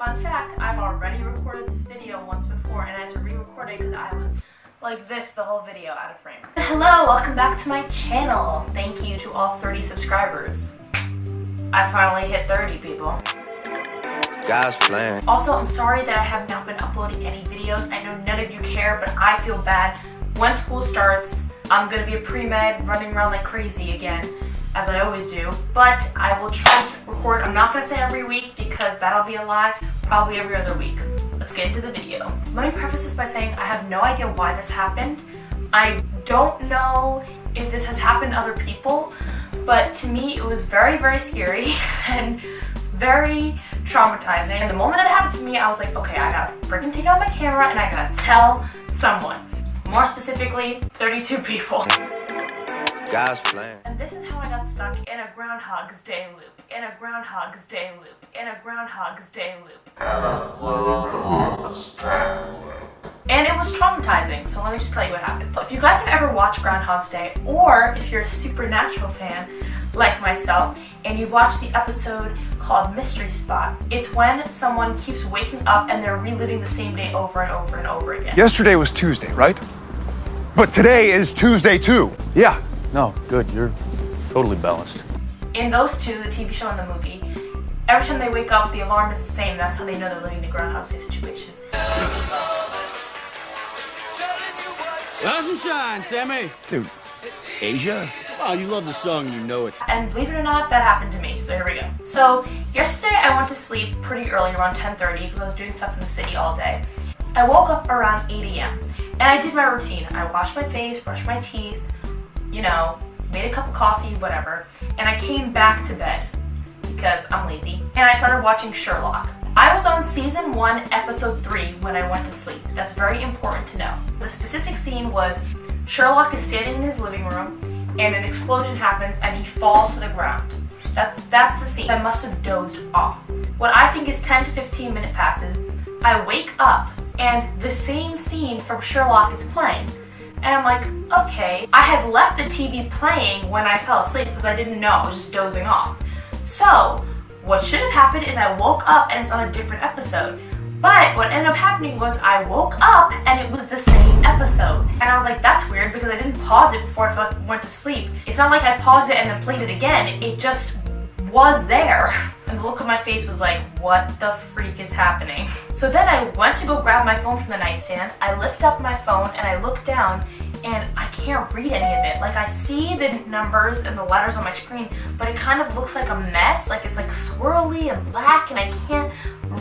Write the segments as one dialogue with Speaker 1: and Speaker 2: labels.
Speaker 1: Fun fact, I've already recorded this video once before and I had to re-record it because I was like this the whole video out of frame. Hello, welcome back to my channel. Thank you to all 30 subscribers. I finally hit 30, people.
Speaker 2: God's plan.
Speaker 1: Also, I'm sorry that I have not been uploading any videos. I know none of you care, but I feel bad. When school starts, I'm gonna be a pre-med running around like crazy again, as I always do. But I will try to record. I'm not gonna say every week because that'll be a lie. Probably every other week. Let's get into the video. Let me preface this by saying I have no idea why this happened. I don't know if this has happened to other people, but to me it was very, very scary and very traumatizing. And the moment that happened to me, I was like, okay, I gotta freaking take out my camera and I gotta tell someone. More specifically, 32 people.
Speaker 2: God's plan.
Speaker 1: And this is how I got stuck in a Groundhog's Day loop, in a Groundhog's Day loop, in a Groundhog's Day loop. And it was traumatizing, so let me just tell you what happened. If you guys have ever watched Groundhog's Day, or if you're a Supernatural fan like myself, and you've watched the episode called Mystery Spot, it's when someone keeps waking up and they're reliving the same day over and over and over again.
Speaker 3: Yesterday was Tuesday, right? But today is Tuesday too.
Speaker 4: Yeah, no, good. You're totally balanced.
Speaker 1: In those two, the TV show and the movie, every time they wake up, the alarm is the same. That's how they know they're living the Groundhog's Day situation.
Speaker 5: Rise and shine, Sammy.
Speaker 2: Dude, Asia?
Speaker 5: Oh, you love the song, you know it.
Speaker 1: And believe it or not, that happened to me. So here we go. So yesterday I went to sleep pretty early, around 10:30, because I was doing stuff in the city all day. I woke up around 8 a.m. and I did my routine. I washed my face, brushed my teeth, you know, made a cup of coffee, whatever, and I came back to bed because I'm lazy, and I started watching Sherlock. I was on season 1, episode 3 when I went to sleep. That's very important to know. The specific scene was Sherlock is standing in his living room and an explosion happens and he falls to the ground. That's the scene. I must have dozed off. What I think is 10 to 15 minutes passes. I wake up and the same scene from Sherlock is playing. And I'm like, okay. I had left the TV playing when I fell asleep because I didn't know, I was just dozing off. So, what should have happened is I woke up and it's on a different episode. But what ended up happening was I woke up and it was the same episode. And I was like, that's weird because I didn't pause it before I went to sleep. It's not like I paused it and then played it again. It just was there. And the look on my face was like, what the freak is happening? So then I went to go grab my phone from the nightstand. I lift up my phone and I look down and I can't read any of it. Like, I see the numbers and the letters on my screen, but it kind of looks like a mess. Like, it's like swirly and black and I can't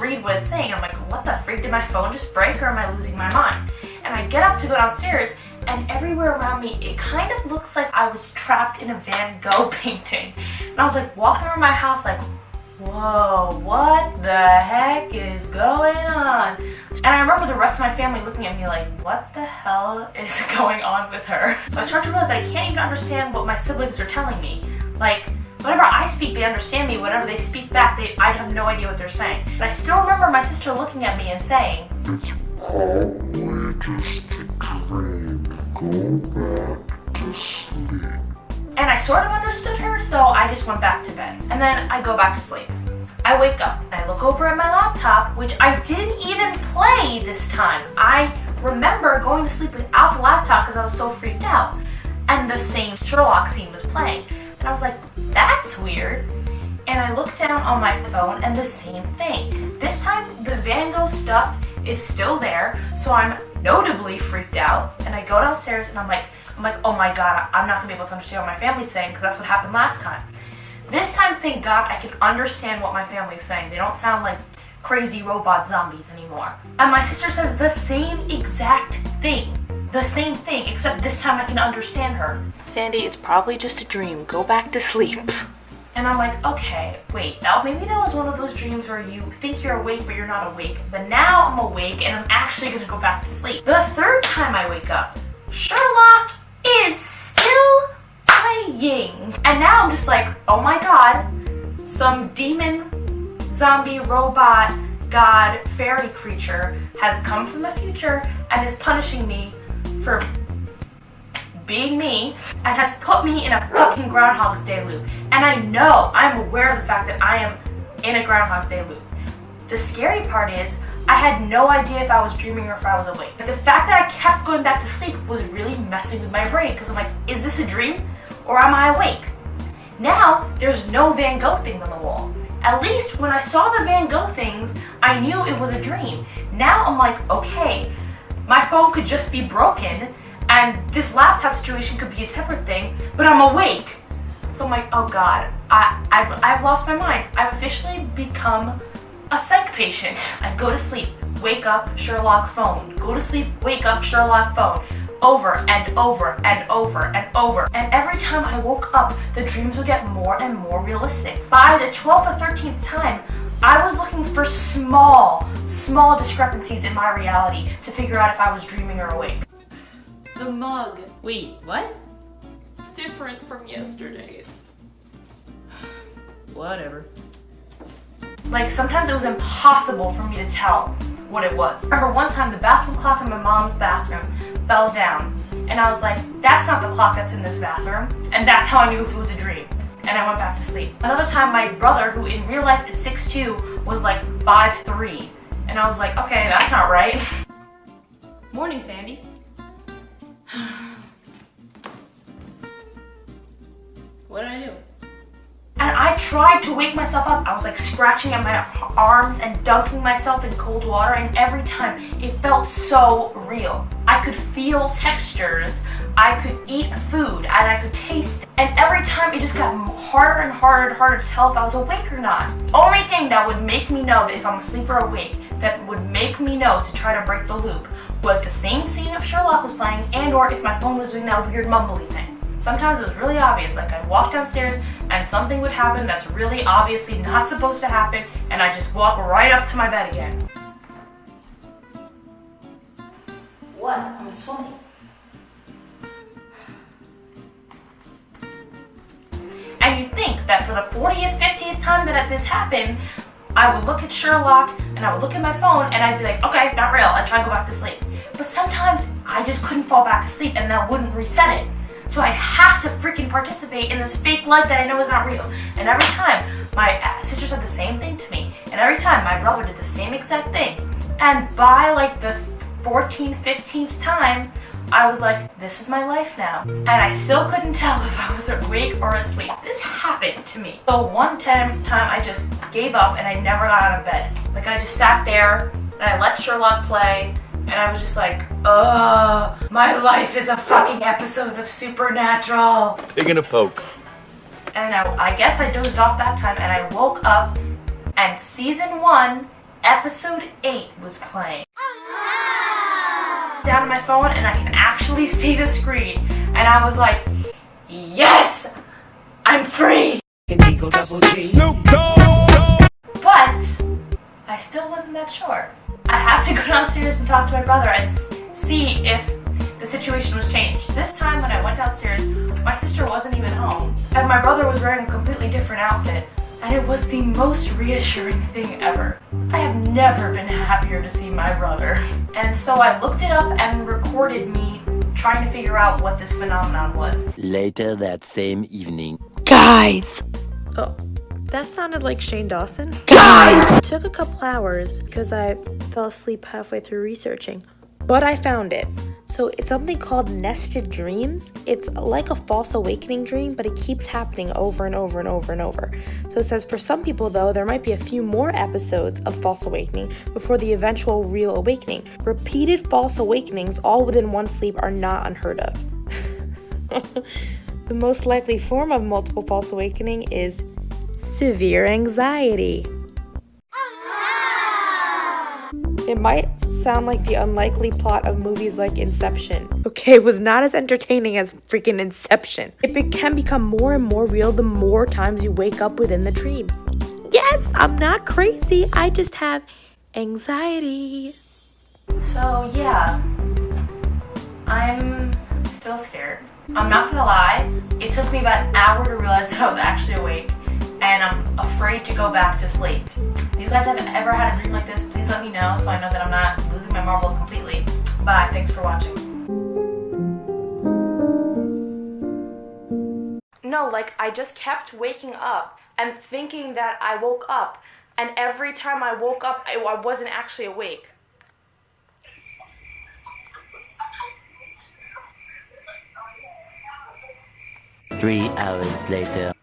Speaker 1: read what it's saying. I'm like, what the freak? Did my phone just break or am I losing my mind? And I get up to go downstairs and everywhere around me, it kind of looks like I was trapped in a Van Gogh painting. And I was like walking around my house like, whoa, what the heck is going on? And I remember the rest of my family looking at me like, what the hell is going on with her? So I start to realize that I can't even understand what my siblings are telling me. Like, whenever I speak, they understand me. Whenever they speak back, I have no idea what they're saying. But I still remember my sister looking at me and saying,
Speaker 6: it's probably just a dream. Go back to sleep.
Speaker 1: And I sort of understood her, so I just went back to bed. And then I go back to sleep. I wake up and I look over at my laptop, which I didn't even play this time. I remember going to sleep without the laptop because I was so freaked out. And the same Sherlock scene was playing. And I was like, that's weird. And I looked down on my phone and the same thing. This time, the Van Gogh stuff is still there, so I'm notably freaked out. And I go downstairs and I'm like, oh my god, I'm not gonna be able to understand what my family's saying because that's what happened last time. This time, thank God, I can understand what my family's saying. They don't sound like crazy robot zombies anymore. And my sister says the same exact thing. The same thing, except this time I can understand her. Sandy, it's probably just a dream. Go back to sleep. And I'm like, okay, wait, now maybe that was one of those dreams where you think you're awake but you're not awake. But now I'm awake and I'm actually gonna go back to sleep. The third time I wake up, Sherlock is still playing. And now I'm just like, oh my god, some demon, zombie, robot, god, fairy creature has come from the future and is punishing me for being me and has put me in a fucking Groundhog's Day loop. And I know, I'm aware of the fact that I am in a Groundhog's Day loop. The scary part is, I had no idea if I was dreaming or if I was awake. But the fact that I kept going back to sleep was really messing with my brain, because I'm like, is this a dream or am I awake? Now, there's no Van Gogh things on the wall. At least when I saw the Van Gogh things, I knew it was a dream. Now I'm like, okay, my phone could just be broken, and this laptop situation could be a separate thing, but I'm awake. So I'm like, oh God, I've lost my mind. I've officially become a psych patient. I go to sleep, wake up, Sherlock phone. Go to sleep, wake up, Sherlock phone. Over and over and over and over. And every time I woke up, the dreams would get more and more realistic. By the 12th or 13th time, I was looking for small discrepancies in my reality to figure out if I was dreaming or awake.
Speaker 7: The mug.
Speaker 1: Wait, what?
Speaker 7: It's different from yesterday's.
Speaker 1: Whatever. Like, sometimes it was impossible for me to tell what it was. I remember one time the bathroom clock in my mom's bathroom fell down, and I was like, that's not the clock that's in this bathroom, and that's how I knew if it was a dream. And I went back to sleep. Another time, my brother, who in real life is 6'2", was like 5'3", and I was like, okay, that's not right. Morning, Sandy.
Speaker 7: What did I do?
Speaker 1: And I tried to wake myself up. I was like scratching at my arms and dunking myself in cold water, and every time it felt so real. I could feel textures, I could eat food, and I could taste it. And every time it just got harder and harder and harder to tell if I was awake or not. Only thing that would make me know that if I'm asleep or awake, that would make me know to try to break the loop, was the same scene of Sherlock was playing, and or if my phone was doing that weird mumbly thing. Sometimes it was really obvious, like I'd walk downstairs and something would happen that's really obviously not supposed to happen, and I'd just walk right up to my bed again. What? I'm swimming. And you'd think that for the 40th, 50th time that this happened, I would look at Sherlock and I would look at my phone and I'd be like, okay, not real, I'd try to go back to sleep. But sometimes I just couldn't fall back asleep and that wouldn't reset it. So I'd have to freaking participate in this fake life that I know is not real. And every time, my sister said the same thing to me. And every time, my brother did the same exact thing. And by like the 14th, 15th time, I was like, this is my life now. And I still couldn't tell if I was awake or asleep. This happened to me. So one time I just gave up and I never got out of bed. Like I just sat there and I let Sherlock play. And I was just like, my life is a fucking episode of Supernatural.
Speaker 4: Taking a poke.
Speaker 1: And I guess I dozed off that time, and I woke up, and season 1, episode 8 was playing. Down on my phone, and I can actually see the screen. And I was like, yes, I'm free.
Speaker 2: Snoop Dogg.
Speaker 1: But I still wasn't that sure. I had to go downstairs and talk to my brother and see if the situation was changed. This time when I went downstairs, my sister wasn't even home, and my brother was wearing a completely different outfit, and it was the most reassuring thing ever. I have never been happier to see my brother. And so I looked it up and recorded me trying to figure out what this phenomenon was.
Speaker 8: Later that same evening.
Speaker 9: Guys! Oh, that sounded like Shane Dawson. Guys! It took a couple hours because I fell asleep halfway through researching, but I found it. So it's something called nested dreams. It's like a false awakening dream, but it keeps happening over and over and over and over. So it says for some people, though, there might be a few more episodes of false awakening before the eventual real awakening. Repeated false awakenings all within one sleep are not unheard of. The most likely form of multiple false awakening is severe anxiety. It might sound like the unlikely plot of movies like Inception. Okay, it was not as entertaining as freaking Inception. It can become more and more real the more times you wake up within the dream. Yes, I'm not crazy. I just have anxiety.
Speaker 1: So yeah, I'm still scared. I'm not gonna lie, it took me about an hour to realize that I was actually awake, and I'm afraid to go back to sleep. If you guys have ever had a dream like this, please let me know so I know that I'm not losing my marbles completely. Bye, thanks for watching. No, like I just kept waking up and thinking that I woke up, and every time I woke up, I wasn't actually awake.
Speaker 8: 3 hours later.